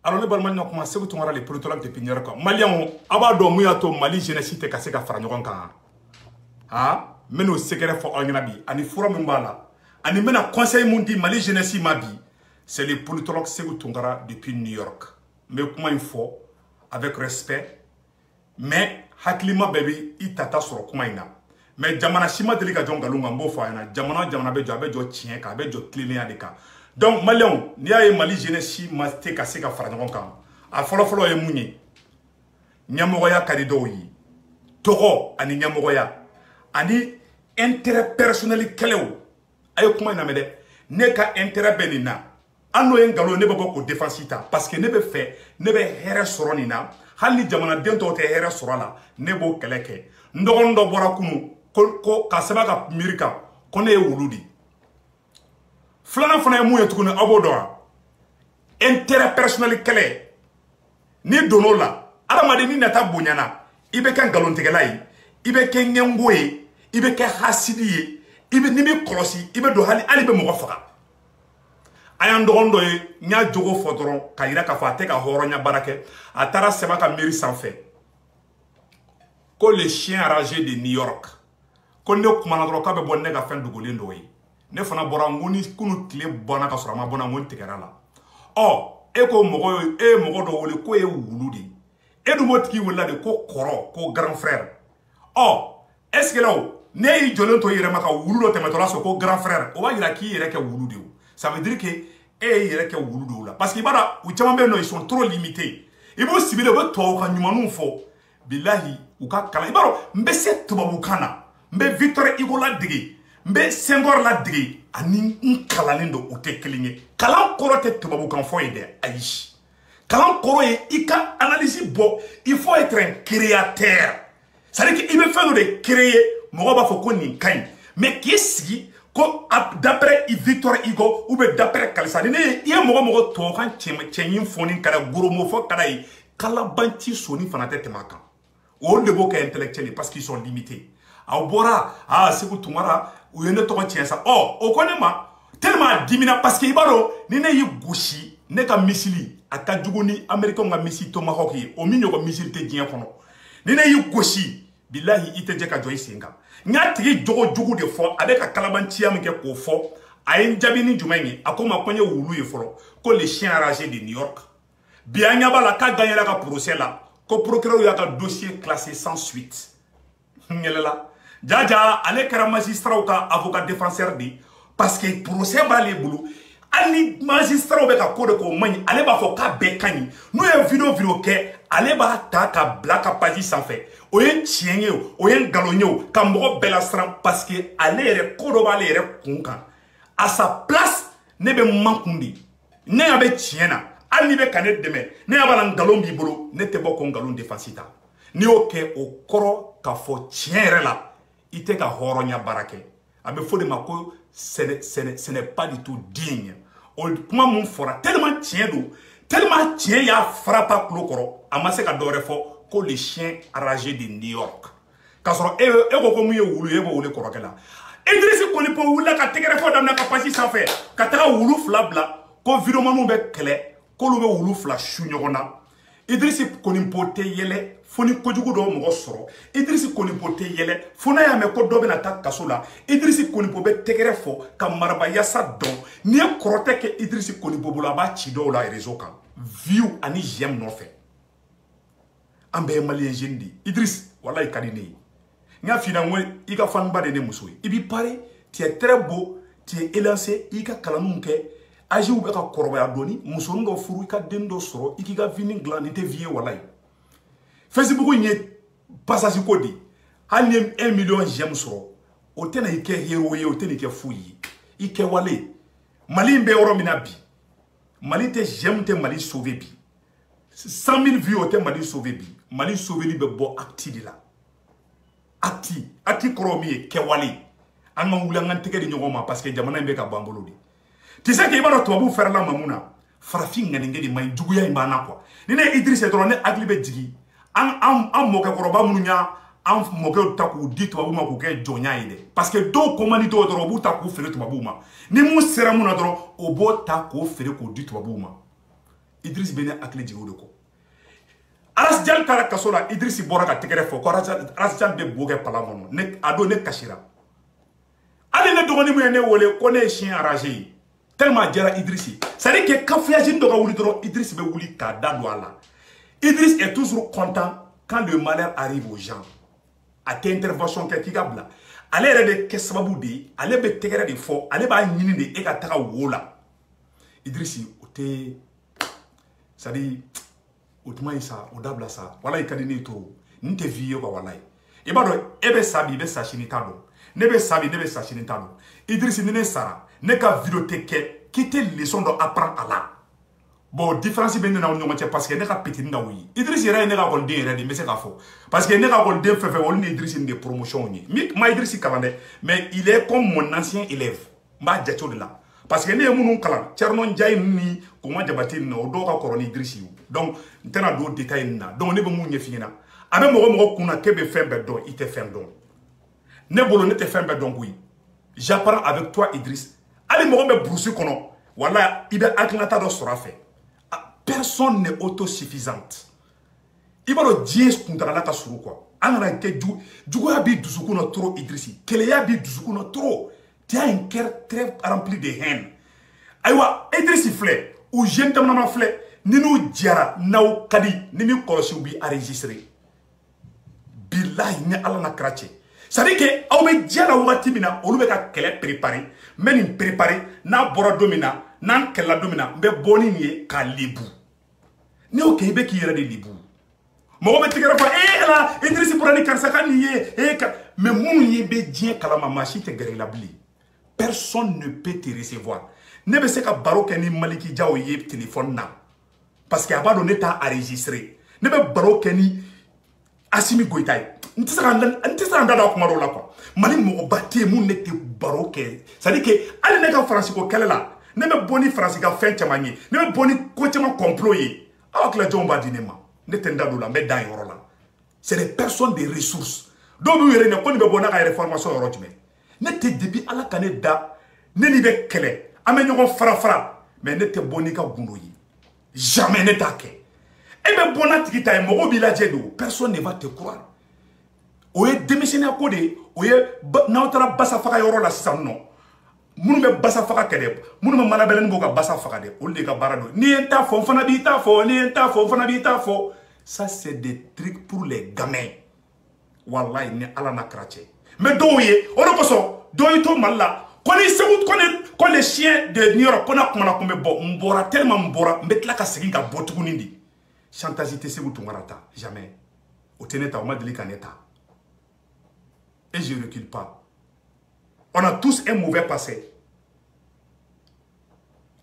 Alors, les Balmaniens ont commencé à tourner les politologues de Pinière. Maliens, Abado Mouyato, Mali, Génésie, Kassé, Kafranyoran. Ah, mais nous, c'est qu'il faut en Nabi, Ani Foura Mumbala, Ani Mena Conseil Mundi, Mali, Génésie, Mabi. C'est les politologues Segou Tungara depuis New York. Mais comment il faut, avec respect, mais Haklima Baby, Itata sur Kumaina. Mais Jamana Shima Delika Djongalunga Mbofa, Jamana Bejo Tien, Bejo Clélia Deka. Donc, Malion, ni a Mali Génésie, Masté Kasseka Franyoran. A Folofolo et Mouni. Nyamoya Kadidoyi. Toro, Ani Nyamoya. Ani intérêt personnel Keleo. Ayo Kumaina Mede. Neka intérêt Benina. Ano yen galo ne bako ko defensita parce que ne be fait ne be here soronina hali jamana dento te here sorala ne bo keleke ndogondo bora kunu ko kasaba ka mirika ko ne wuludi flana fana mu yetukunu abodo intérêt personnel kele ni donola aramade ni nata bonyana ibe kan galon tegelai ibe ken nyengoye ibe ke hasidi ibe ni mi kolosi ibe do hali ali be mo faka ayan dogondo ye nya jogo fodron kayira ka fa te ka horonya barake atara seba ka mairie sans fait ko les chiens enragés de New York ko ne kuma na dro ka be bonne ga fen dugolin do yi ne fana bora ngoni kunu kle bona ka sura ma bona ngon tigara la oh e ko mogo do wole ko e wuludi e du motiki wala de ko koro ko grand frère oh est-ce que là ne yi jolon to yire maka wuludo temetola so ko grand frère o wa yira ki yire ke wuludi o. Ça veut dire que parce que ils sont trop limités. Ils vont cibler le toit quand nous font. Billahi ou ka kala. Ibaro mbese tubabukana. Mbe Victor Igola digi. Mbe Senghor la digi. Ani nkalanindo ute kelinge. Kalan korote tubabukan fo ede aish. Kalan koro e ika analyse bo. Il faut être un créateur. Ça veut dire qu'il veut faire de créer. Mogoba foko ni kain. Mais qui est d'après Victor Hugo ou d'après Kalisa, il y a mogo toran tchénin fonin kara goromofo karaï kalabanti soni fanate maka. Ou de boka intellectuels parce qu'ils sont limités. A bora c'est que tumara ou yene to tien ça. Oh, au konema tellement dimina parce que ibaro ni ne yi gushi ne ka misili aka juguni américain nga misili tomahawk yi o minyo ko misili te dien kono. Ni ne yi gushi billahi ite je ka joyi singa. Nyatigi jogo jugu de fo avec a kalabantia mke ko fo a njabini jumengi akoma konye wulu ye folo ko les chiens enragés de New York bianya bala ka gagner la ka procès là ko procureur ya ka dossier classé sans suite ngelela jaja ale kara magistrat ou ka avocat défenseur di parce que procès ba le bulu ani magistrat be ka code ko mani ale ba fo ka be kani no e video ke ale ba ta ka black page sans fait oyen tienye oyen galonyo ka moko belastran parce que ale re kodo ba le re kunkan à sa place ne be mankundi ne abe tiena ali be kanet deme ne abala ngalon bi bolo ne te boko ngalon defensita ni oke o koro ka fo tienre la ite ka horonya barake abe fo de mako ce n'est pas du tout digne o kuma mun fora tellement tien ya frappa klokoro amase ka dore fo ko les chiens enragés de New York. Kasoro ego ko muye wulu ego wule korokela. Idrisi koni po wula ka tegere fo damna ka pasi sans fait. Ka taga wulu flabla ko video manu be kele ko lu be wulu fla shu nyogona. Idrisi koni po te yele foni kojugu do mo soro. Idrisi koni po te yele fona ya me ko do be na ta kasola. Idrisi koni po be tegere fo ka maraba yasa don. Ni korote ke Idrisi koni po bula ba chi do la réseau kan. View ani j'aime no fait. Ambe malien jendi Idriss wallahi kadini nga fina ngwe ika fanba de ne musoy ibi pare tu es très beau tu es élancé ika kalamun ke aji ube ka koroba doni muso ngo furu ika dendo soro ikiga vini gland te vie wallahi Facebook nye passage kodi hali 1 million j'aime soro o tena ike hero ye o tena ike fuyi ike wale mali mbe oro minabi mali te j'aime te mali sauver bi 100 000 vues au thème Mali sauvé bi Mali sauvé li be bo acti di la acti kromi kewali an ma wula ngan tege di nyogoma parce que jamana mbe ka bambolo di tu sais que ibaro to bu faire la mamuna farafin ngani ngedi may juguya imbana quoi ni ne Idriss e drone agli be jigi an moke koroba munya an moke taku di to bu ma ko ke jonya ide parce que do komani to dro bu taku fere to bu ma ni mu sera mu na dro obo taku fere ko di to bu ma Idriss bene akle jigo de ko Arasjan tara kasola Idriss bora ka tegere fo ko Arasjan be boge palamono ne ado ne kashira ale ne dogoni mu ne wole ko ne chien enragé tellement jara Idriss ça dit que quand Fiajin doga wuli doro Idriss be wuli ka dado ala Idriss est toujours content quand le malheur arrive aux gens à tes interventions qui gabla ale rede ke sababu de ale be tegere de fo ale ba nyini de e ka taka wola Idriss ote ça dit Outma isa odabla sa wala ikadini to nte viyo ba wala e ba do ebe sabi be sashini tado nebe sabi nebe sashini tado Idriss ne sara ne ka vidéothèque qui te leçon do apprendre à la bon différence ben na on parce que ne ka petit na wi Idriss yera ne ka golde yera de me se ka fo parce que ne ka golde fe wol ni Idriss de promotion ni ma Idriss kalande mais il est comme mon ancien élève ma djacho de là parce que ne munu kala Thierno Ndiaye ni ko ma jabati no do ka koroni Idriss yu donc ntena do détail na donc ne be mu nyefina abe mo kuna kebe fembe don ite fem don ne bolo ne te fembe don oui j'apprends avec toi Idriss allez mo be brousse kono wala ibe aklata do sora fait personne n'est autosuffisante ibalo dies kuntala ka suru quoi anara ke jugo abi dusuku no trop Idriss keleya bi dusuku no trop tu as un cœur très rempli de haine aywa Idriss flé ou jeune tamna flé ninu diara naw kadi nimi kolosi bi enregistrer billahi ne ala na krache ça dit que aw be diara wati mina olu be ka kele préparer mais ni préparer na bora domina nan kella domina be boni ni ka libu ne o ke be ki yere de libu mo be tigara fa la Idriss pourani karsaka ni ye mais mon ye be dien kala mama chi te gere labli personne ne peut te recevoir ne be se ka baro ke ni Maliki Diaw ye téléphone na parce que abado ne ta enregistré ne be baro ke ni Assimi Goïta ntisa anda da kuma la quoi mali mo batte mu ne te baro ke ça dit que ale ne ka France ko kala la ne be boni France ka fin chamani ne be boni ko chama complot yi avec la jomba dinema ne tenda do la me dan yoro la c'est des personnes de ressources do bi wéré ne ko ni be bona ka réformation yoro tme ne te depuis ala kane da ne ni be kele amenyo fara mais ne te boni ka gundo yi jamais ne ta ke et be bona tikita e mo bi la jedo personne ne va te croire oye démissionné à côté oye nautara basa faka yoro la sisan non munu be basa faka kede munu ma malabelen go ka basa faka de o de ka barado ni enta fo fana bi ta fo ni enta fo fana bi ta fo ça c'est des trucs pour les gamins wallahi ni ala na krache mais doye on ko so doye to malla koni segut ko les chiens de Nioro kona kuma ko me bo mbora tellement mbora mbetla ka sigi ka botugu nindi chantage te segut ngarata jamais o teneta o madeli kaneta. Et je ne recule pas. On a tous un mauvais passé.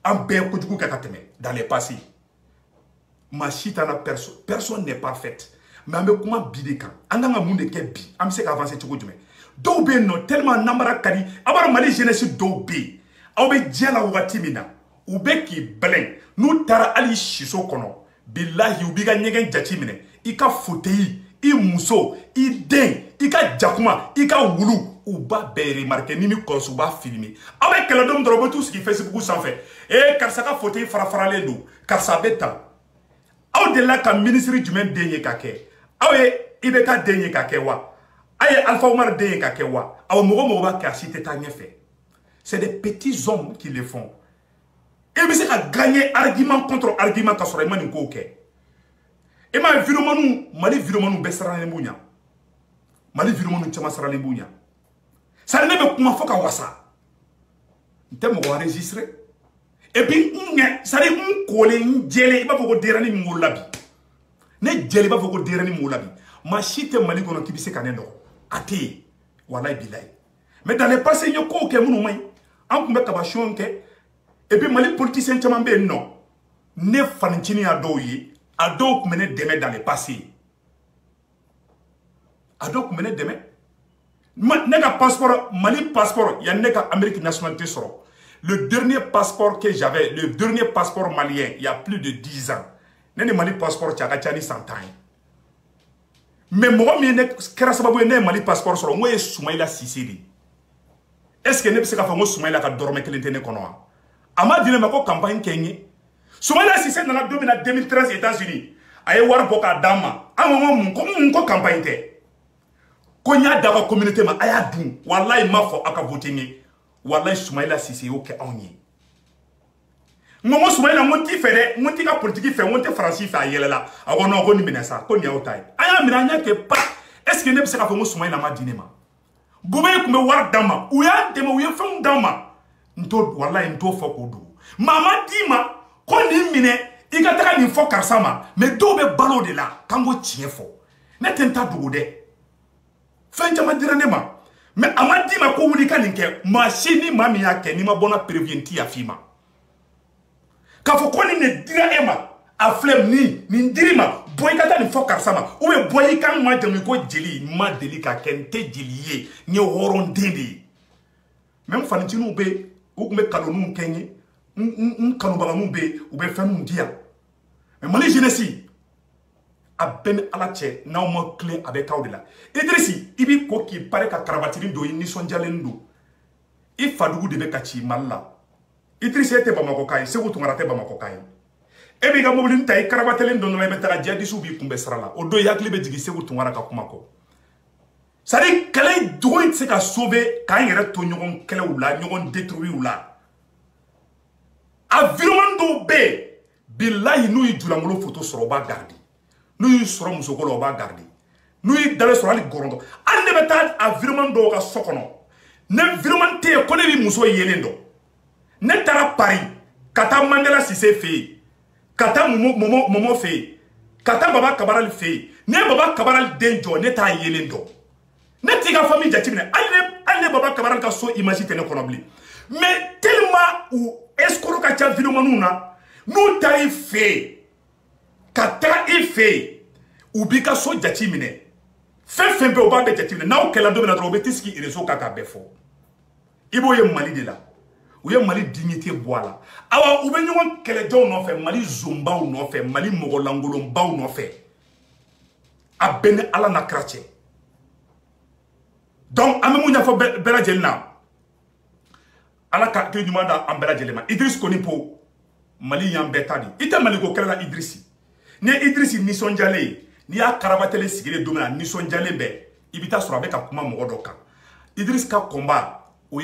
Dans les passés. Ma chita na personne n'est parfaite. Mais comment bideka? Andanga munde ke bi. Am se avancer tchoko djume. Do be no tellement namara kadi. Abara mali jeunesse do be. Aw be diala wati mina. Ou be ki blen. Nou tara ali shiso kono. Billahi ubiga nyegen jati mine. Ika fauteuil, i muso, i den. Ika jakuma, ika wulu, ou ba be remarqué ni mi kolosu ba filmer. Avec le dom drobo tout ce qui fait Facebook sans fait. Et car ça ka fauteuil farafara do, car ça beta. Aw de la ka ministre du même denye kake. Aw ibeka denye kake wa. Aye Alpha Omar denye kake wa. Aw mogo ba ka cité ta fait. C'est des petits hommes qui le font. Et bien c'est à gagner argument contre argument ka soro mani ko ke. Et ma viromanu, mali viromanu besara ne bunya. Mali viromanu chama sara le bunya. Ça ne be kuma foka wasa. Nte mo enregistrer. Et puis ça ne collé njele ba foko derani mulabi. Ne jele ba foko derani mulabi. Ma chite mali kono kibise kanendo. Ati wallahi billahi. Mais dans les passés nyoko ke munu mai. An kumbe kabashon ke. Et puis mali politicien chama be non. Ne fanchini adoyi. Ado kumene deme dans le passé. Ado kumene deme. Nega passeport, Mali passeport, il y a nega Amérique nationalité soro. Le dernier passeport que j'avais, le dernier passeport malien, il y a plus de 10 ans. Nene Mali passeport tchakachani 100 ans. Mais moi, je ne Mali passeport soro, moi, je suis Soumaïla Sissiri. Est-ce que ne peut pas faire Soumaïla ka dorme que l'intérêt konoa? Ama dine ma ko campagne kenye. Soumaïla Cissé dans la 2013 États-Unis. Aye war boka dama. A moment mon campagne té. Konya daga communauté ma aya dun. Wallahi ma fo aka voter ni. Wallahi Soumaïla Cissé o ke onyi. Momo Soumaïla monti fere, monti ka politique fait, monti français fait ayela la. Awo non ko ni menasa, ko ni awtai. Aya minanya ke pa. Est-ce que ne be se ka fo Soumaïla ma dinema? Boube kume war dama. Uya dema uya fon dama. Nto wallahi nto fo ko do. Mama dima ko ni mine ika taka ni fo karsama mais do be balo de la kango tie fo. Ne tenta dugo de. Fen jama diranema. Mais amadi ma ko wuli kaninke machine mami yake ni mabona previenti ya fima. Kafo ko ni ne dira ema a flem ni dirima boy kata ni fo karsama ou be boy kan ma jami ko jeli ma delika kente jeliye ni horon dindi. Même fanitinu be ou me kanonu kenye kanu bagamu be ou be fenu dia. Mais mali jeunesse a ben ala che na o mo clé avec Kaudela. Idrissi ibi ko ki pare ka karabatiri do ni sonjalendo. I fadugu de be kachi malla. Idrissi ete Bamako kai, Sékou Tounkara te Bamako kai. Ebi ga mobili ntai karabatelen do no la betara jadisu bi kumbe srala. O do yakli be jigi Sékou Tounkara ka kumako. Sari kale dugo it se ka sauver ka yere to nyogon kele wula, nyogon détruire wula. Environnement do be billahi nou yi julamolo photo soro ba gardi. Nou yi soro musokolo ba gardi. Nou yi dale soro ali gorondo. Ande beta environnement do ka sokono. Ne environnement te ko ne bi muso yelendo. Ne tara Paris, kata Mandela Cissé fait, kata Momo fait, kata Baba Kabaral fait, ne Baba Kabaral denjo ne ta yelendo. Ne tiga famille jatimine, alle Baba Kabaral ka so imagine ne konobli. Mais tellement ou escroc ka tia vidéo manuna, nous ta fait, kata fait, ou bika so jatimine. Fait be oba be jatimine, na o kelando na drobe tiski ireso kaka befo. Ibo ye mali de la. Ou ye mali dignité boala. Awa ou be ñogon kele jow no fe mali zomba ou no fe mali mogolangolo mbaw no fe. A ben ala na krache. Donc amemu nya fo bela jelna. Ala ka ke dumanda am bela jelema. Idriss koni po mali yam betadi. Ite mali ko kala Idrissi. Ne Idrissi ni sonjale ni ya karabatele sigire domina ni sonjale be. Ibita sura be ka kuma mogodoka. Idriss ka combat ou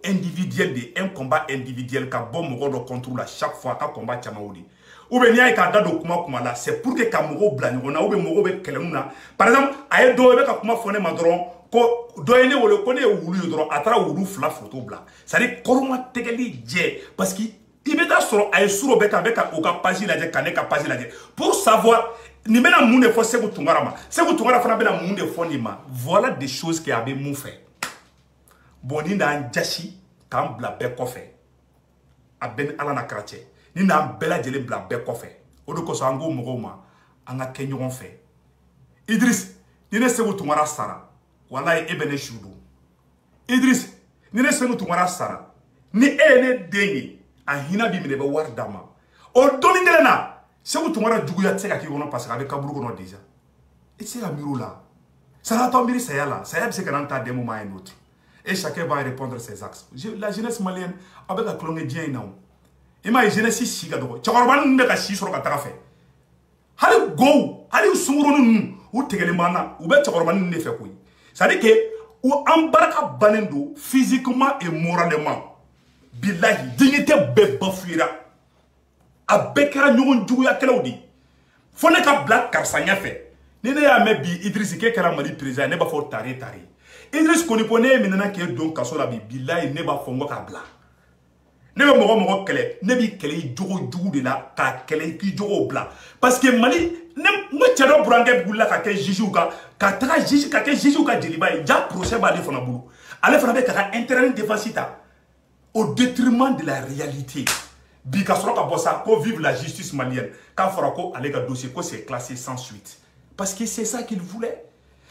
individuel de un combat individuel ka bon mogo do contrôle à chaque fois ka combat chamaoudi ou be niay ka dado kuma là c'est pour que ka mogo blanco na ou be mogo be kelemuna par exemple ay do be ka kuma fone madron ko do ene wole ko ne wulu dron atra wulu fla photo bla ça dit koroma tegeli je parce que ibe da soro ay suro be ka o ka page la je ka page la je pour savoir ni mena munde fo Sékou Tounkara ma Sékou Tounkara fana be na munde fo ni ma voilà des choses qui avait mou fait. Boni na jashi kan bla be kofe a ben ala na krache ni na bela jele bla be kofe o do ko so ango mogo ma anga kenyon fe Idriss ni ne Sékou Tounkara sara wallahi ebene shudu Idriss ni ne Sékou Tounkara sara ni ene dengi a hina bi mi be war dama o doni ngelena Sékou Tounkara jugu ya tseka ki wono parce que avec kaburu kono déjà et c'est la miro là ça va tomber ça là ça y a c'est que dans ta des moments un autre. Et chacun va répondre à ses axes. La jeunesse malienne, avec la clone bien, non. Et ma jeunesse ici, Tchakorban ne ka si sur la tafe. Allez go, allez sumuronu, ou tegelemana, ou bet Tchakorban ne fait quoi. Ça dit que, ou embarque banendo, physiquement et moralement. Billahi, dignité bebafuira. A bekara nyon djouya kelaudi. Fone ka black karsanya fait. Nene ya mebi Idrissi ke kera mali président, ne ba fo tari. Idriss koni pone minana ke don kaso la bi billahi ne ba fongo ka bla ne be mogo kele ne bi kele jogo de la ka kele ki jogo bla parce que mali ne mo tero burange bulla ka ke jiju ka taka jiji ka ke jiju ka deliba ja procès ba le fona bulu ale fona be ka intérêt défensita au détriment de la réalité bi ka soro ka bossa ko vive la justice malienne ka fora ko ale ka dossier ko c'est classé sans suite parce que c'est ça qu'il voulait.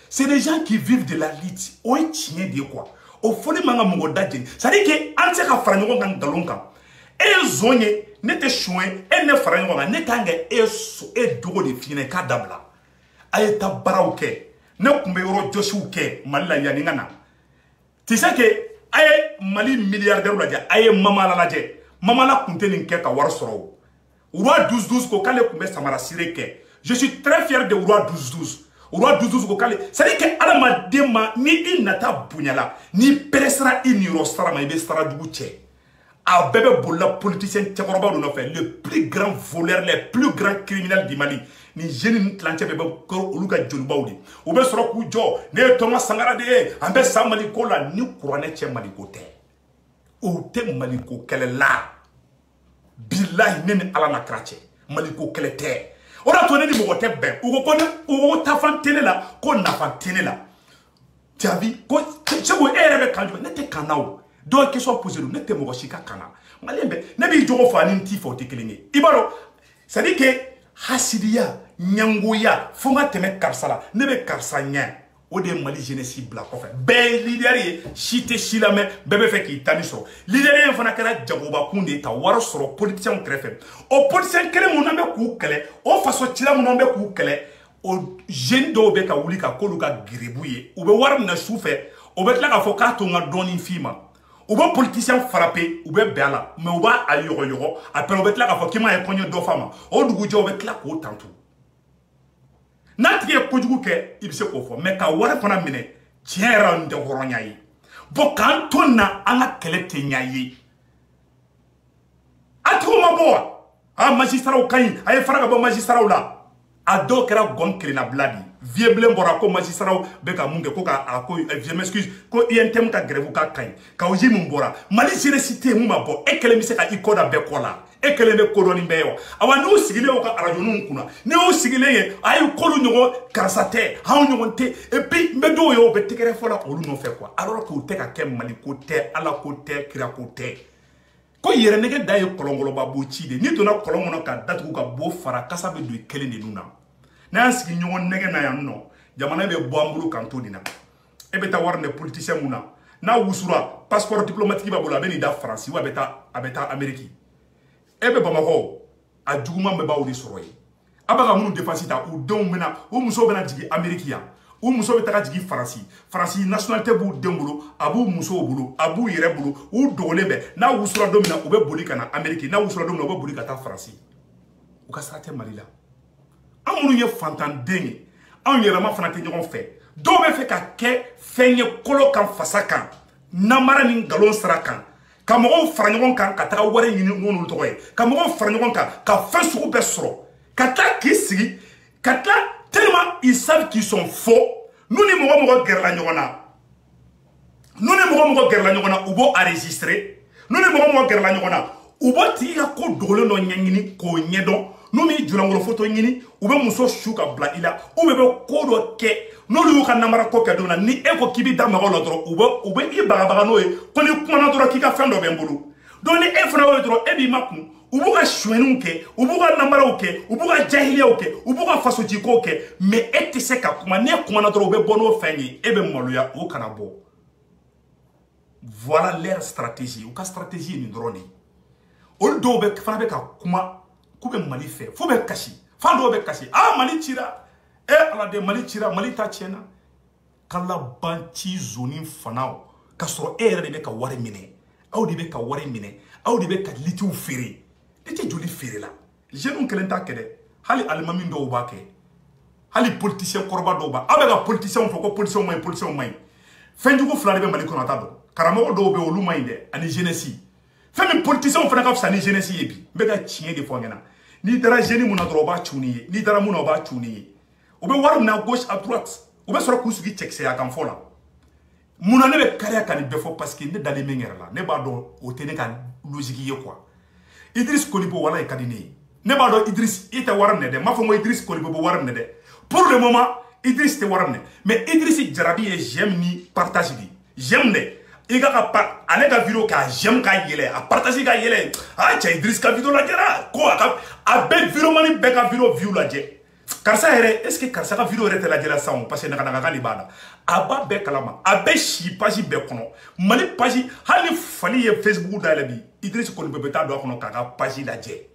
C'est des gens qui vivent de la lutte. On est tient de quoi? Au fond, les manga mongo dadjen. Ça dit que ante ka faranyo kan dalonka. Et zonye nete chouin et ne faranyo kan ne kanga e dogo de fine ka dabla. Aye ta barauke. Ne kumbe yoro Joshua ke malila yani ngana. Tu sais que aye mali milliardaire la aye mama la je. Mama la kunte ni ke ka war soro. Roi 12-12 ko kale kumbe Samara Sireke. Je suis très fier de Roi 12-12. Roi 12-12 ko kale. C'est-à-dire que Alama Dema ni il nata bunyala ni peresra ni rostara ma ibe stara dugu tche. A bébé bolla politicien tchekoroba do fait le plus grand voleur, les plus grands criminels du Mali. Ni jeune tlanche bébé ko oluka jolbawdi. O be soro ku jo ne Thomas Sankara de ambe sa Maliko la ni couronne tche Maliko te. O te Maliko kele la. Billahi nene ala na krache Maliko kele te. Ora to ne di mo te ben. O ko ne o ta fan tene la ko na fan tene la. Tu as vu ko chego erebe kanjo ne te kanao. Donc, question posée, nous n'était pas chika kana. Malembe, n'abi jogo fa ni tifo te kelingi. Ibaro, ça dit que hasidiya, nyangoya, fonga teme karsala, nebe karsa nyan. Ode Mali jeunesse black en fait. Ben leader ye, chite chilame, bébé fait qui tani so. Leader ye fana kala jagoba kunde ta waro soro politicien krefe. O politicien kele mon ambe ku kele, o faso chila mon ambe ku kele. O jeune do be ka wuli ka koluka gribuye. Ou be war na soufe, o be tla ka fo ka to nga doni fima. Ou bien politicien frappé, ou bien béala, mais ou bien à yoro, après on va être là, il faut qu'il m'aille cogné deux femmes. Ou du coup, on va être là, au tantou. N'a-t-il pas que il se confond, mais quand on a fait un mine, tiens, on de Horonyaï. Bon, quand on a un kelete nyaï, à tout moment, un magistrat au Caïn, un frère de magistrat au là, à deux qui a gonflé la bladi. Vieux blanc borako magistrat beka munge ko ka ako je m'excuse ko yentem ka grève ka kain ka oji mumbora mali sire cité muma bo ekele mi se ka ikoda be kola ekele be kodoni be yo awa no sigile o ka arajo no nkuna ne o sigile ye ay kolu nyogo karsate ha nyogo te et puis mbedo yo be tekere fola olu no fait quoi alors que o te ka kem mali côté ala côté kira côté ko yere nege daye kolongolo babu chide ni dona kolongono ka datu ka bo fara kasa be do ekele ne nuna na sigi nyogon nege na yanno jamana be boambulu kanto dina ebe ta warne politicien muna na wusura passeport diplomatique ba bola beni da France wa abeta Amerique ebe bamako a juguma be ba wudi soroyi abaga munu defensita ou don mena ou muso bena jigi Amerique ya ou muso be ta jigi France nationalité bu dembulo abu muso bulu abu yere bulu ou dogolebe na wusura domina ou be boli kana Amerique na wusura domina ou be boli kata France ou ka sate malila amunu ye fantan dengi an yɛrɛma fana tɛ ɲɔgɔn fɛ dɔw bɛ fɛ ka kɛ fɛn ye kolo kan fasa kan namara ni ngalon sira kan ka mɔgɔw fara ɲɔgɔn kan ka taga wari ɲini n'olu tɔgɔ ye ka mɔgɔw fara ɲɔgɔn kan ka fɛn sugu bɛɛ sɔrɔ ka taa k'i sigi ka taa tellement ils savent qu'ils sont faux n'u ni mɔgɔ gɛrɛla ɲɔgɔn na u b'o enregistrer n'u ni mɔgɔ gɛrɛla ɲɔgɔn na u b'o tigi ka ko dogolen dɔ ɲɛɲini k'o ɲɛdɔn n'u mi julangolo photo ɲini u bɛ muso su ka bila i la u bɛ ko dɔ kɛ n'olu y'u ka namara ko kɛ don na ni e ko k'i bɛ da mɔgɔw la dɔrɔn u bɛ i bagabaga n'o ye ko ni kumana dɔrɔn k'i ka fɛn dɔ bɛ n bolo donc ni e fana y'o ye dɔrɔn e b'i ma kun u b'u ka suɲɛniw kɛ u b'u ka namaraw kɛ u b'u ka jahiliyaw kɛ u b'u ka fasojikow kɛ mais e tɛ se ka kuma n'e kumana dɔrɔn u bɛ bɔ n'o fɛn ye e bɛ maloya o kana bɔ voilà leur stratégie u ka stratégie ye nin dɔrɔn de ye olu dɔw fana bɛ ka kuma k'u bɛ Mali fɛ f'u bɛ kasi fan dɔw bɛ kasi Mali cira ala de Mali cira Mali ta tiɲɛna kala banci zoni fanaw ka sɔrɔ e yɛrɛ de bɛ ka wari minɛ aw de bɛ ka wari minɛ aw de bɛ ka litiw feere ne tɛ joli feere la jeunes kelen t'a kɛ dɛ hali alimami dɔw b'a kɛ hali politicien kɔrɔba dɔw b'a aw bɛ ka politiciens fɔ ko politiciens man ɲi fɛn jugu fila de bɛ Mali kɔnɔ a t'a dɔn karamɔgɔ dɔw bɛ olu man ɲi dɛ ani jeunesse fɛn min politiciens fana ka fisa ni jeunesse ye bi n bɛ ka tiɲɛ de fɔ n ɲɛna n'i taara jeune mun na dɔrɔn o b'a cu n'i ye n'i taara mun na o b'a cu n'i ye o bɛ wari min na gauche à droite o bɛ sɔrɔ k'u sigi cɛkisɛya kan fɔ la mun na ne bɛ kariya ka nin bɛɛ fɔ parce que ne dalen min yɛrɛ la ne b'a dɔn o tɛ ne ka logique ye quoi Idriss Kolibo wala ka di ne ye ne b'a dɔn Idriss i tɛ wari minɛ dɛ n m'a fɔ n ko Idriss Kolibo bɛ wari minɛ dɛ pour le moment Idriss tɛ wari minɛ mais Idriss Jarabi ye j'aime ni partage de j'aime dɛ i ka ale ka vidéo k'a j'aime ka yɛlɛ a partage ka yɛlɛ cɛ Idriss ka vidéo lajɛra ko a bɛ vidéo mani bɛɛ ka vidéo view lajɛ karisa yɛrɛ est ce que karisa ka vidéo yɛrɛ tɛ lajɛla sisan parce que nakanaka de b'a la a b'a bɛɛ kalama a bɛ si page bɛɛ kɔnɔ Mali page hali ni Fali ye Facebook dayɛlɛ bi Idriss Kolibo bɛ taa don a kɔnɔ k'a ka page lajɛ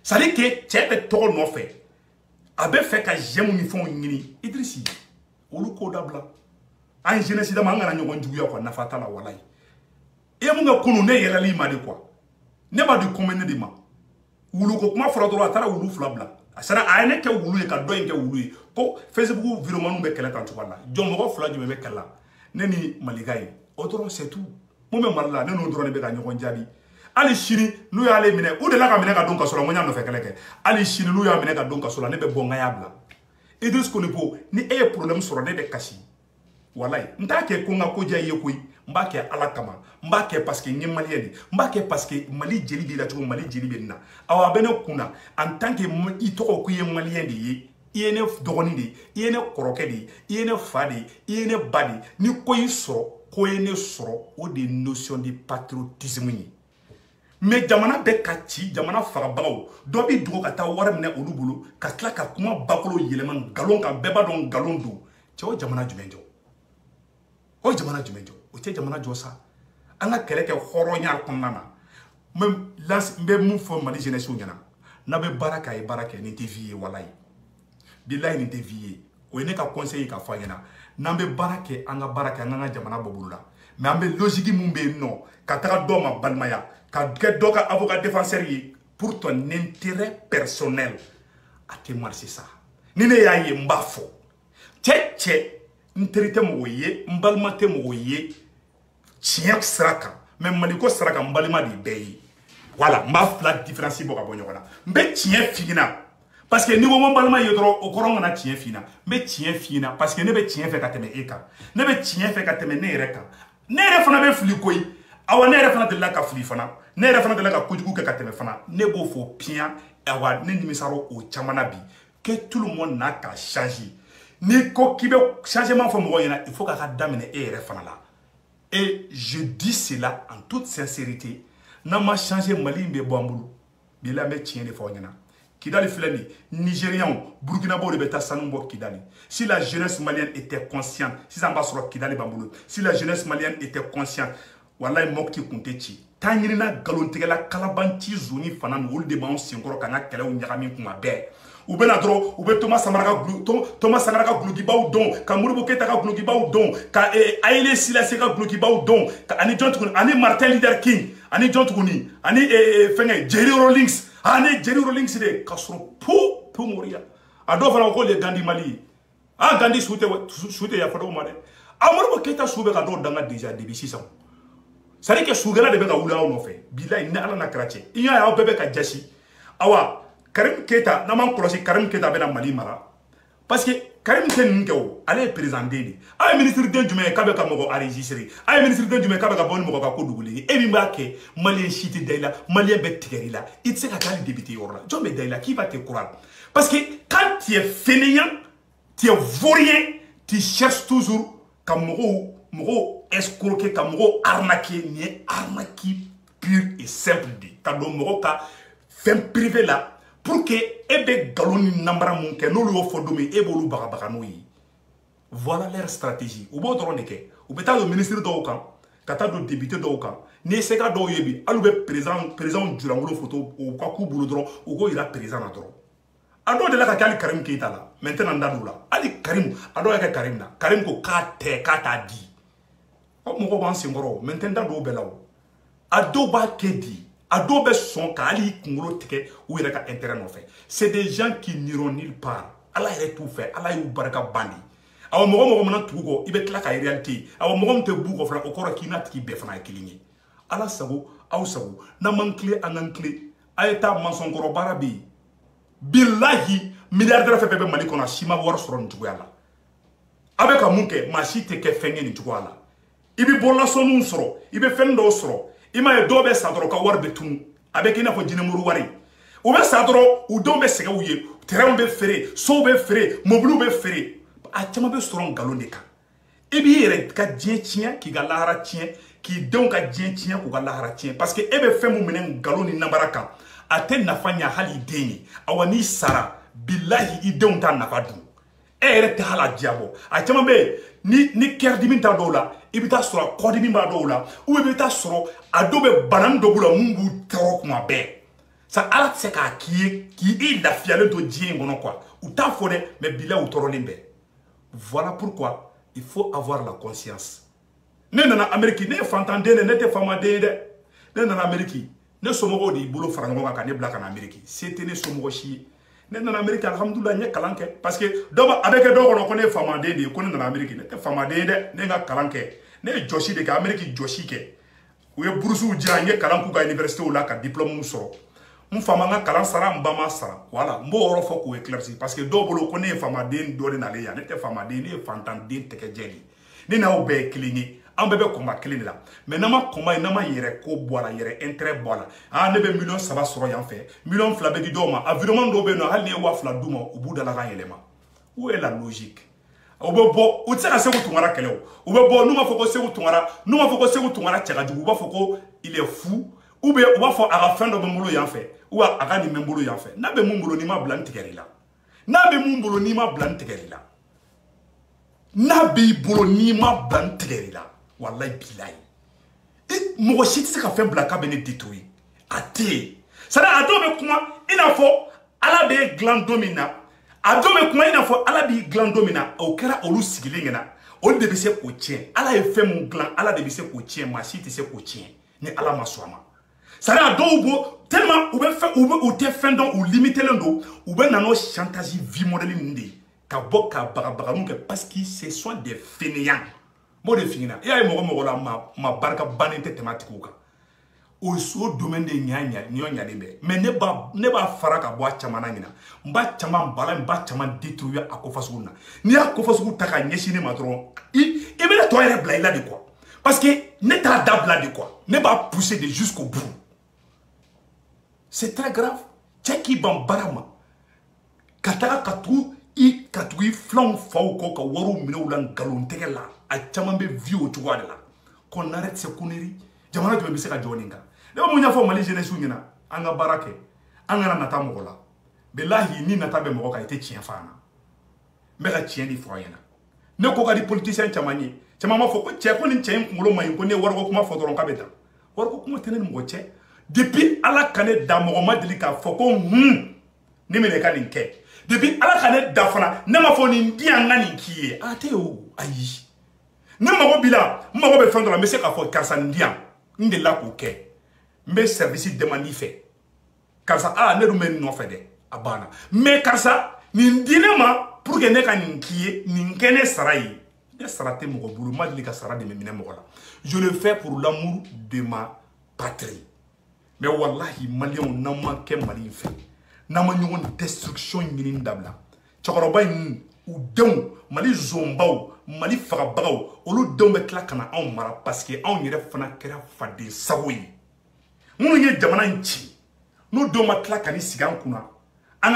c'est à dire que cɛ bɛ tɔgɔ nɔfɛ a bɛ fɛ ka j'aime ni fɛnw ɲini Idriss olu k'o dabila an jeunesse dama an kana ɲɔgɔn juguya quoi nafa t'a la walayi e mun ka kunu ne yɛlɛli ma de quoi ne b'a di combien de ma wulu ko kuma fɔra dɔrɔn a taara wulu fila bila a sera a ye ne kɛ wulu ye ka dɔ in kɛ wulu ye ko Facebook virement bɛ kɛlɛ tan cogoya la jɔn mɔgɔ fila jumɛn bɛ kɛlɛ la ne ni Malika ye o dɔrɔn c'est tout mun bɛ Mali la ne n'o dɔrɔn de bɛ ka ɲɔgɔn jaabi hali sini n'u y'ale minɛ u de la ka minɛ ka don kaso la n ko n y'a nɔfɛ kɛlɛ kɛ hali sini n'u y'a minɛ ka don kaso la ne bɛ bɔ n ka y'a bila Idriss Konipo ni e ye problème sɔrɔ ne bɛ kasi walayi n t'a kɛ ko n ka ko diya i ye koyi n b'a kɛ Ala kama n b'a kɛ parce que n ye maliyɛn de n b'a kɛ parce que Mali jeli b'i la cogo Mali jeli bɛ nin na awɔ a bɛ ne kun na en tant que i tɔgɔ ko i ye maliyɛn de ye i ye ne dɔgɔnin de ye i ye ne kɔrɔkɛ de ye i ye ne fa de ye i ye ne ba de ye ni ko y'i sɔrɔ ko ye ne sɔrɔ o de ye notion de patriotisme ye mais jamana bɛ ka ci jamana farabagaw dɔ bɛ dogo ka taa wari minɛ olu bolo ka tila ka kuma bakolo yɛlɛma nkalon kan bɛɛ b'a dɔn nkalon don cɛ o jamana jumɛn jɔ o jamana jumɛn jɔ o tɛ jamana jɔ sa an ka kɛlɛ kɛ hɔrɔnya kɔnɔna na n bɛ mun fɔ Mali jeunesse ɲɛna n'a bɛ baara kɛ a ye baara kɛ nin tɛ vie ye walayi bilayi nin tɛ vie ye o ye ne ka conseil ka fɔ a ɲɛna n'an bɛ baara kɛ an ka baara kɛ an ka jamana bɔ bolo la mais an bɛ logique mun bɛ yen nɔ ka taga dɔ ma balimaya ka kɛ dɔ ka avocat défenseur ye pour ton intérêt personnel a tɛ marcher sa ni ne y'a ye n b'a fɔ cɛ n teri tɛ mɔgɔ ye n balima tɛ mɔgɔ ye tiɲɛ sira kan mais Maliko sira kan n balima de bɛɛ ye voilà n b'a fila différence bɔ ka bɔ ɲɔgɔn na n bɛ tiɲɛ f'i ɲɛna parce que ni ko n balima ye dɔrɔn o kɔrɔ kana tiɲɛ f'i ɲɛna n bɛ tiɲɛ f'i ɲɛna parce que ne bɛ tiɲɛ fɛ ka tɛmɛ e kan ne bɛ tiɲɛ fɛ ka tɛmɛ ne yɛrɛ kan ne yɛrɛ fana bɛ fili koyi awa ne yɛrɛ fana delila ka fili fana ne yɛrɛ fana delila ka kojugu kɛ ka tɛmɛ fana ne b'o fɔ piyan awa ne nimisara o caman na bi que tout le monde n'a qu'à changer ni ko k'i bɛ changement fɔ mɔgɔ ɲɛna il faut k'a ka daminɛ e yɛrɛ fana la et je dis cela en toute sincérité n'an ma changer Mali in bɛ bɔ an bolo bi la n bɛ tiɲɛ de fɔ aw ɲɛna Kidali filɛ nin Nigériens Burkinabɔw de bɛ taa sanu bɔ Kidali si la jeunesse malienne était consciente sisan b'a sɔrɔ Kidali b'an bolo si la jeunesse malienne était consciente walayi Mopti kun tɛ ci taa ɲinina nkalontigɛla kalabanci zoni fana ninnu olu de b'anw senkɔrɔ k'an ka kɛlɛw ɲagami kuma bɛɛ u bɛna dɔrɔn u bɛ Thomas Sankara ka gulokibaw dɔn ka Modibo Keyita ka gulokibaw dɔn ka Haile Selassie ka gulokibaw dɔn ani jɔn tuguni ani Martin Luther King ani jɔn tuguni ani fɛnkɛ Jerry Rawlings ani Jerry Rawlings de ka sɔrɔ pou moriya a dɔw fana ko le Gandhi Mali ye Gandhi su tɛ yafa dɔw ma dɛ a Modibo Keyita su bɛ ka dɔw danga déjà depuis sisan c'est à dire que sugɛla de bɛ ka wuli aw nɔfɛ bilayi ni Ala n'a kɛra cɛ i y'a ye aw bɛɛ bɛ ka jasi awa Karim Keita n'a m'an kɔlɔsi Karim Keita bɛna Mali mara parce que Karim tɛ ninnu kɛ o ale ye président den de a ye ministre den jumɛn ye k'a bɛ ka mɔgɔ enregistré a ye ministre den jumɛn ye k'a bɛ ka bɔ ni mɔgɔ ka ko dogolen e min b'a kɛ maliyɛn si tɛ da i la maliyɛn bɛ tigɛ i la i tɛ se ka taa hali député yɔrɔ la jɔn bɛ da i la qui va te croire parce que quand tu es fainéant tu es vaurien tu cherches toujours ka mɔgɔw escroquer ka mɔgɔw arnaquer nin ye arnaque pure et simple de ka don mɔgɔw ka fɛn privé la pour que e be galon ni nambara mun kɛ n'olu y'o fɔ don min e b'olu bagabaga n'o ye voilà leur stratégie u b'o dɔrɔn de kɛ u bɛ taa don ministre dɔw kan ka taa don député dɔw kan ni ye seka dɔw ye bi hali u bɛ président jurangolo photo u ka k'u bolo dɔrɔn u k'o yira président na dɔrɔn a dɔw de la ka kɛ hali Karim Keita la maintenant n da d'u la hali Karim a dɔw y'a kɛ Karim na Karim ko k'a t'a di o mɔgɔw b'an senkɔrɔ maintenant n da d'o bɛɛ la o a dɔw b'a kɛ di a dɔw bɛ sɔn ka hali kunkolo tigɛ u yɛrɛ ka intérêt nɔfɛ c'est des gens qui n'iront nulle part Ala yɛrɛ t'u fɛ Ala y'u barika ban de awa mɔgɔ mana tugu kɔ i bɛ tila ka réalité awa mɔgɔ min tɛ b'u kɔ fana o kɔrɔ k'i n'a tigi bɛɛ fana ye kelen ye Ala sago aw sago n'an m'an tilen an k'an tilen a ye taa mansɔnkɔrɔ baara bɛ yen bilahi milliardaire fɛn fɛn bɛ Mali kɔnɔ a si ma wari sɔrɔ nin cogoya la a bɛ ka mun kɛ maa si tɛ kɛ fɛn ye nin cogoya la i bɛ bɔlasɔninw sɔrɔ i bɛ fɛn dɔw sɔrɔ i m'a ye dɔw bɛ sa dɔrɔn ka wari bɛ tunu a bɛ k'i n'a fɔ jinɛmuru wari u bɛ sa dɔrɔn u denw bɛ sɛgɛn u ye terrainw bɛ feere sow bɛ feere mobiliw bɛ feere a caman bɛ sɔrɔ nkalon de kan i b'i yɛrɛ ka diɲɛ tiɲɛ k'i ka lahara tiɲɛ k'i denw ka diɲɛ tiɲɛ k'u ka lahara tiɲɛ parce que e bɛ fɛn mun minɛ nkalon ni namara kan a tɛ nafa ɲɛ hali i den ye awa n'i sara bilahi i denw t'a nafa dun e yɛrɛ tɛ hali a diya bɔ a caman bɛ yen ni kɛridimi t'a dɔw la i bɛ taa sɔrɔ kɔdimi b'a dɔw la ou bien i bɛ taa sɔrɔ a dɔw bɛ bana dɔw b'u la mun b'u tɔɔrɔ kuma bɛɛ sa Ala tɛ se k'a k'i ye k'i lafiyalen to diɲɛ in kɔnɔ quoi u t'a fɔ dɛ mais bilahi u tɔɔrɔlen bɛ voilà pourquoi il faut avoir la conscience ne nana Amérique ne ye fantanden de ne tɛ faamaden ye dɛ ne nana Amérique ne somɔgɔw de bolo fara ɲɔgɔn kan ka ne bila ka na Amérique c'était ne somɔgɔ si ye ne nana Amérique alhamdoulilah n ye kalan kɛ parce que dɔw a bɛ kɛ dɔw kɔnɔ ko ne ye faamaden de ye ko ne nana Amérique ne tɛ faamaden ye dɛ ne ka kalan kɛ ne ye jɔsi de kɛ Amérique jɔsi kɛ u ye burusiw jira n ye kalan k'u ka université la ka diplôme sɔrɔ n fa ma n ka kalan sara n ba ma sara voilà n b'o yɔrɔ fɔ k'o éclairci parce que dɔw bolo ko ne ye faamaden dɔ de nalen yan ne tɛ faamaden ne ye fantanden tɛgɛjɛ de ye ne n'aw bɛɛ ye kelen ye an bɛɛ bɛ kɔnba kelen de la mais n'an ma kɔnba ye n'an ma yɛrɛ ko bɔ a la yɛrɛ intérêt bɔ a la ah ne bɛ $3 sɔrɔ yan fɛ $2 bɛ di dɔw ma environnement dɔw bɛ yen nɔ hali n'i ye $2 d'u ma u b'u dala ka yɛlɛma où est la logique u bɛ bɔ u tɛ se ka Segu Tunkara kɛlɛ o u bɛ bɔ n'u ma fɔ ko Segu Tunkara cɛ ka jugu u b'a fɔ ko il est fou ou bien u b'a fɔ a ka fɛn dɔ bɛ n bolo yan fɛ ou a ka nin bɛ n bolo yan fɛ n'a bɛ mun bolo n'i ma bila n tigɛr'i la n'a bɛ mun bolo n'i ma bila n tigɛr'i la n'a b'i bolo n'i ma bila n tigɛr'i la wallahi bilahi mɔgɔ si tɛ se ka fɛn bila k'a bɛ ne détruire a tɛ yen c'est à dire a dɔw bɛ kuma i n'a fɔ Ala bɛ dilan don min na a dɔw bɛ kuma i n'a fɔ Ala b'i dilan don min na o kɛra olu sigilen ɲɛna olu de bɛ se k'o tiɲɛ Ala ye fɛn mun dilan Ala de bɛ se k'o tiɲɛ maa si tɛ se k'o tiɲɛ ni Ala ma sɔn a ma c'est à dire a dɔw bɔ tellement u tɛ fɛn dɔn u limitelen don u bɛ na n'o chantage vie modèle ninnu de ye ka bɔ ka bagabaga mun kɛ parce que ce sont des fainéants mo de fingina ya mɔgɔ mɔgɔ la ma barika bannen tɛ tɛmɛ tigiw kan o so domaine de ɲa ɲalen bɛ mais ne b'a fara ka bɔ a caman na ɲina n b'a caman bala n b'a caman détruire a ko fasugu na n'i y'a ko fasugu ta ka ɲɛsin ne ma dɔrɔn i bɛ tɔ yɛrɛ bila i la de quoi parce que ne t'a dabila de quoi ne b'a pousser de jusqu'au bout c'est très grave cɛ k'i ban baara ma ka taga ka tugu i filanw faw kɔ ka wariw minɛ u la nkalon tɛgɛ la a caman bɛ vie o cogoya de la qu'on arrête ces conneries jamana jumɛn bɛ se ka jɔ nin kan ne bɛ mun ɲɛfɔ Mali jeunesse ɲɛna an ka baara kɛ an kana nata mɔgɔ la bilahi ni nata bɛ mɔgɔ kan i tɛ tiɲɛ fɔ an na n bɛ ka tiɲɛ de fɔ an ɲɛna ne ko ka di politicien caman ye caman b'a fɔ ko cɛ ko nin cɛ in kunkolo man ɲi ko ne ye wariko kuma fɔ dɔrɔn k'a bɛ taa wariko kuma tɛ ne ni mɔgɔ cɛ depuis Ala ka ne da mɔgɔ ma deli k'a fɔ ko ne bɛna i ka nin kɛ depuis Ala ka ne da fana ne ma fɔ nin di yan ka nin k'i ye a tɛ o ayi ne mago b'i la n mago bɛ fɛn dɔ la n bɛ se k'a fɔ karisa nin di yan n delila k'o kɛ n bɛ service demande i fɛ karisa ne dun bɛ nin nɔfɛ dɛ a banna mais karisa nin di ne ma pour que ne ka nin k'i ye nin kɛ ne sara ye ne sara tɛ mɔgɔ bolo ma deli ka sara de minɛ mɔgɔ la je le fais pour l'amour de ma patrie mais wallahi maliyɛnw n'an ma kɛ Mali in fɛ n'an ma ɲɔgɔn destruction ɲini dabila cɛkɔrɔba in u denw Mali zonbaw Mali fagabagaw olu denw bɛ tila ka na anw mara parce que anw yɛrɛ fana kɛra faden sago ye minnu ye jamana in ci n'u denw ma tila ka ni sigi an kunna an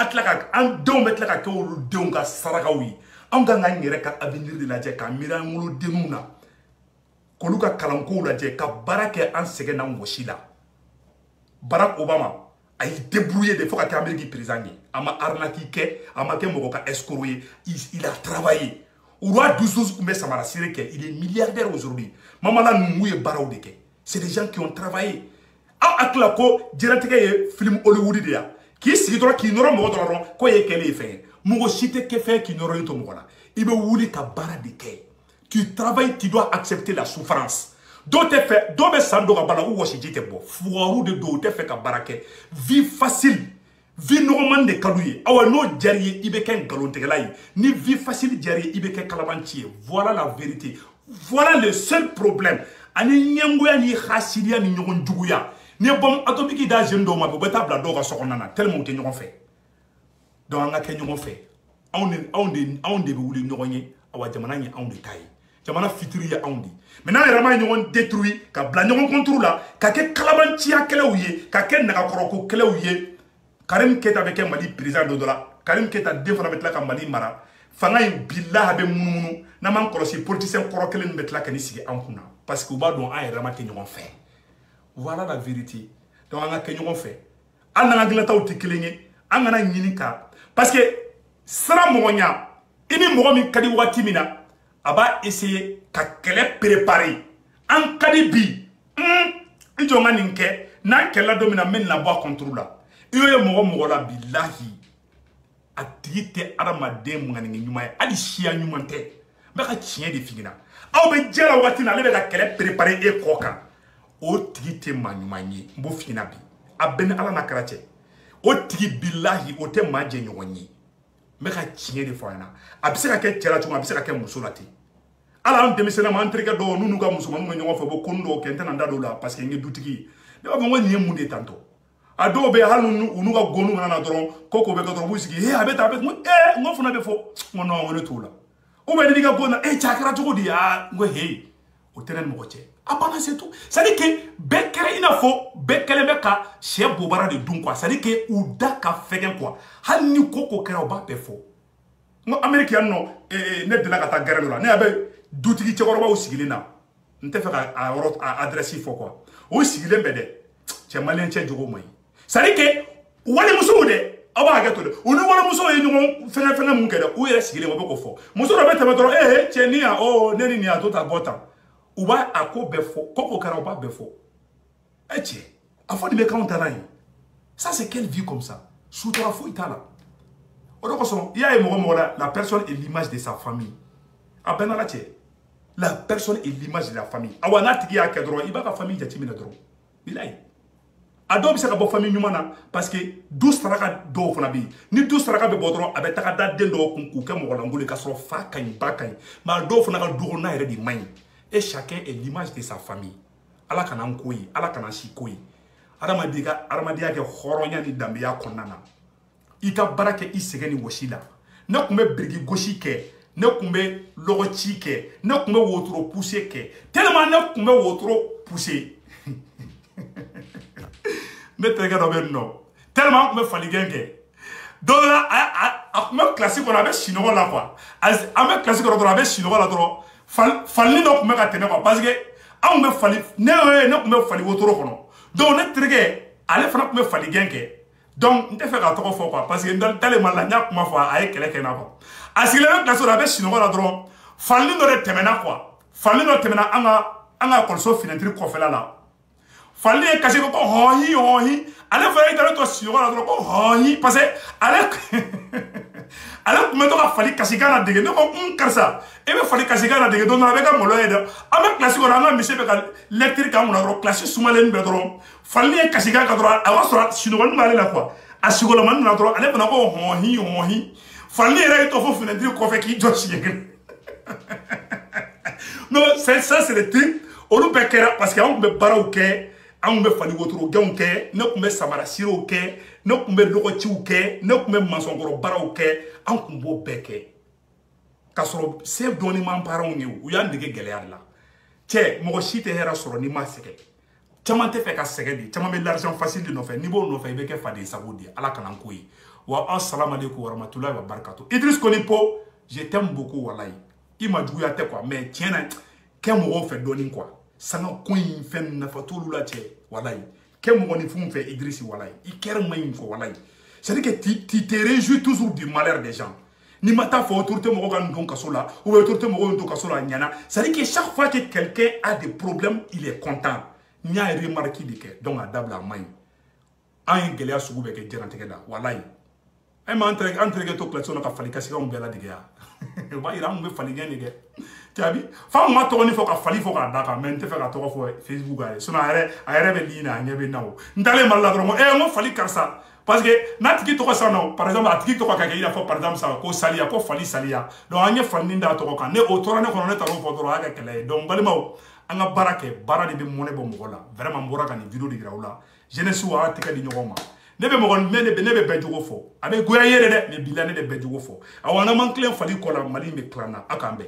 denw bɛ tila ka kɛ olu denw ka sarakaw ye anw kan k'an yɛrɛ ka avenir de lajɛ ka miiri an wolodenninw na k'olu ka kalankow lajɛ ka baara kɛ an sɛgɛn n'an wɔsi la Barack Obama a y'i débrouillé de fo ka kɛ Amérique président ye a ma arnaque kɛ a ma kɛ mɔgɔ ka escroc ye il a travaillé o roi Douzouz tun bɛ samara sire kɛ il est milliardaire aujourd'hui Mamala Nungu ye baaraw de kɛ c'est des gens qui ont travaillé aw hakilila ko diɲɛlatigɛ ye film Hollywood de ya k'i sigi dɔrɔn k'i nɔrɔ mɔgɔ dɔrɔn ko ye kɛlen ye fɛn ye mɔgɔ si tɛ kɛ fɛn k'i nɔrɔlen to mɔgɔ la i bɛ wuli ka baara de kɛ tu travailles tu dois accepter la souffrance dɔw tɛ fɛ dɔw bɛ san dɔ ka bala u wɔsiji tɛ bɔ fugaru de don u tɛ fɛ ka baara kɛ vie facile vie nɔgɔman de ka d'u ye awa n'o diyara i ye i bɛ kɛ nkalontigɛla ye ni vie facile diyara i ye i bɛ kɛ kalabanci ye voilà la vérité voilà le seul problème ani ɲɛngoya ni hasidiya ni ɲɔgɔn juguya ni ye bombe atomique da jeune dɔw ma u bɛ taa bila dɔw ka so kɔnɔna na tellement u tɛ ɲɔgɔn fɛ donc an ka kɛ ɲɔgɔn fɛ anw de bɛ wuli ɲɔgɔn ye awa jamana ye anw de ta ye jamana fitiri ye anw de mais n'an yɛrɛ ma ɲɔgɔn détruire ka bila ɲɔgɔn contre la ka kɛ kalabanciya kɛlɛw ye ka kɛ nagakɔrɔko kɛlɛw ye Karim Keita bɛ kɛ Mali président dɔ la Karim Keita den fana bɛ tila ka Mali mara fanga in bilahi bɛ munumunu n'an m'an kɔlɔsi politicien kɔrɔ kelen bɛ tila ka ni sigi an kunna parce que u b'a dɔn an yɛrɛ ma tɛ ɲɔgɔn fɛ voilà la vérité donc an ka kɛ ɲɔgɔn fɛ hali n'an ka dilantaw tɛ kelen ye an kana ɲini ka parce que sira mɔgɔnya i ni mɔgɔ min ka di waati min na a b'a essayer ka kɛlɛ préparer an ka di bi i jɔ n ka nin kɛ n'an kɛlɛla don min na n bɛ na bɔ a contre la i y'o ye mɔgɔ la bilahi a tigi tɛ adamaden ŋaniŋɛ ɲuman ye hali siya ɲuman tɛ n bɛ ka tiɲɛ de f'i ɲɛna aw bɛ jɛ la waati min na ale bɛ ka kɛlɛ préparer e kɔ kan o tigi tɛ maa ɲuman ye n b'o f'i ɲɛna bi a ben ala na karache o tigi billahi o te maje nyonyi me ka tiɲɛ de fɔ yana a bɛ se ka kɛ cɛ la cogo a bɛ se ka kɛ muso la ten ala an denmisɛnnin ma an terikɛ dɔw n'u ka musomanninw bɛ ɲɔgɔn fɛ bɔ ko dɔw kɛ n tɛna n da don la parce que n ye dutigi ne b'a fɔ ko nin ye mun de tantɔ a dɔw bɛ hali n'u ka gonu mana na dɔrɔn ko bɛ kɛ dɔrɔn b'u sigi a bɛ taa a bɛ n ko fana bɛ fɔ n ko non ne t'o la ou bien n'i ka gonu na cɛ a kɛra cogo di n ko he o tɛ ne ni mɔgɔ cɛ a banna c'est tout c'est à dire que bɛɛ kɛra i n'a fɔ bɛɛ kɛlen bɛ ka sɛ bobara de dun quoi c'est à dire que u da ka fɛgɛn quoi hali ni ko kɛra u b'a bɛɛ fɔ n ko Amérique yan nɔ ne delila ka taa gɛrɛ dɔ la ne y'a bɛ dutigi cɛkɔrɔbaw sigilen na n tɛ fɛ ka yɔrɔ adresse fɔ quoi o sigilen bɛ dɛ cɛ maliyɛn cɛ jogo man ɲi c'est à dire que walimusow dɛ aw b'a hakɛ to dɛ u ni walimusow ye ɲɔgɔn fɛngɛ mun kɛ dɛ u yɛrɛ sigilen u bɛ k'o fɔ muso dɔ bɛ tɛmɛ dɔrɔn cɛ ni yan ne ni nin yan to ta bɔ tan u b'a a ko bɛɛ fɔ ko kɛra u b'a bɛɛ fɔ cɛ a fɔ nin bɛ k'anw ta la yen ça c'est quelle vie comme ça sutura foyi t'a la o de kosɔn i y'a ye mɔgɔ mɔgɔ la personne est l'image de sa famille a bɛɛ n'ala cɛ la personne est l'image de la famille awa n'a tigi y'a kɛ dɔrɔn i b'a ka famille jateminɛ dɔrɔn bilayi a dɔw bɛ se ka bɔ famille ɲuman na parce que du saraka dɔw fana bɛ yen ni du saraka bɛ bɔ dɔrɔn a bɛ taga da den dɔw kun k'u kɛ mɔgɔ lankolon k'a sɔrɔ fa ka ɲi ba ka ɲi mais a dɔw fana ka du kɔnɔna yɛrɛ de man ɲi et chacun est l'image de sa famille ala kana n ko ye ala kana si ko ye adamadenya kɛ hɔrɔnya ni danbeya kɔnɔna na i ka baara kɛ i sɛgɛn ni wɔsi la ne tun bɛ biriki gosi kɛ ne tun bɛ lɔgɔci kɛ ne tun bɛ wotoro poussé kɛ tellement ne tun bɛ wotoro poussé ne terikɛ dɔ bɛ yen nɔ tellement an tun bɛ faligɛn kɛ dɔw la a tun bɛ kilasi kɔnɔ a bɛ sinɔgɔ la quoi an bɛ kilasi kɔnɔ dɔrɔn a bɛ sinɔgɔ la dɔrɔn falini dɔ tun bɛ ka tɛmɛ quoi parce que anw bɛ fali ne tun bɛ fali wotoro kɔnɔ donc ne terikɛ ale fana tun bɛ faligɛn kɛ donc n tɛ fɛ ka tɔgɔ fɔ quoi parce que n dalen ma la n y'a kuma fɔ a ye kɛlɛ kɛ n na quoi a sigilen bɛ kilasi kɔnɔ a bɛ sinɔgɔ la dɔrɔn falini dɔ de tɛmɛna quoi falini dɔ tɛmɛna an ka ekɔliso finɛtiri kɔfɛla la falini ye kasi ko hɔhi ale fana ye talen to sinɔgɔ la dɔrɔn ko hɔhi parce que ale tun bɛ to ka fali kasikan na dege ne ko karisa e bɛ fali kasikan na dege don dɔ la a bɛ kɛ malo ye dɛ an bɛ kilasi kɔnɔ an ka misi bɛ ka lɛtiri k'an kunna dɔrɔn kilasi sumalen bɛ dɔrɔn falini ye kasikan kan dɔrɔn a b'a sɔrɔ sinɔgɔnin b'ale la quoi a sigolamanin na dɔrɔn ale fana ko hɔhi falini yɛrɛ ye to fo finɛtiri kɔfɛ k'i jɔ siɲɛ kelen non ça c'est le truc olu bɛɛ kɛra parce que anw tun bɛ baaraw kɛ anw bɛ fali wotoro gɛnw kɛ ne tun bɛ samara sirew kɛ ne tun bɛ lɔgɔciw kɛ ne tun bɛ masɔnkɔrɔ baaraw kɛ an tun b'o bɛɛ kɛ k'a sɔrɔ se dɔɔni m'an parents ye u y'an dege gɛlɛya de la cɛ mɔgɔ si tɛ hɛrɛ sɔrɔ n'i ma sɛgɛn caman tɛ fɛ ka sɛgɛn de caman bɛ l'argent facile de nɔfɛ n'i b'o nɔfɛ i bɛ kɛ faden sago de ala kana ko ye wa assalamu alaikum warahmatullahi wabarakatuh Idriss Konipo je t'aime beaucoup walayi i ma juguya tɛ quoi mais tiɲɛ na kɛ mɔgɔw fɛ dɔɔni quoi sanga ko in fɛn nafa t'olu la cɛ walayi kɛ mɔgɔninfinw fɛ Idriss walayi i kɛra ma ɲi fɔ walayi c'est à dire que tu te réjouis toujours du malheur des gens ni ma taa fɔ autorité mɔgɔw ka n don kaso la ou bien autorité mɔgɔw n don kaso la ɲana c'est à dire que chaque fois que quelqu'un a des problèmes il est content n y'a remarqué de kɛ donc a dabila a ma ɲi an ye gɛlɛya sugu bɛɛ kɛ diɲɛlatigɛ la walayi e ma an terikɛ to kilasi kɔnɔ ka fali kasikanw bɛɛ ladege ya o b'a yira an tun bɛ faligɛn de kɛ jaabi f'an kun ma tɔgɔni fɔ ka fali fɔ k'a da kan mais n tɛ fɛ ka tɔgɔ fɔ Facebook a ye sinon a yɛrɛ bɛ lii na a ɲɛ bɛ na o n taalen Mali la dɔrɔn n ko fali karisa parce que n'a tigi tɔgɔ san nɔ par exemple a tigi tɔgɔ ka kɛ i n'a fɔ par exemple sa ko saliya ko fali saliya donc an ye falinin da tɔgɔ kan ne o tora ne kɔnɔ ne taar'o fɔ dɔrɔn a y'a kɛ kɛlɛ ye donc balimaw an ka baara kɛ baara de bɛ mɔnɛ bɔ mɔgɔ la vraiment n bɔra ka nin vidéo de yira aw la jeunesse a y'a tɛgɛ di ɲɔgɔn ma ne bɛ bɛɛ jogo fɔ a bɛ goya ye dɛ mais bila ne de bɛɛ jogo fɔ awɔ n'an man tilen fali kɔ la Mali in bɛ tilan na a k'an bɛn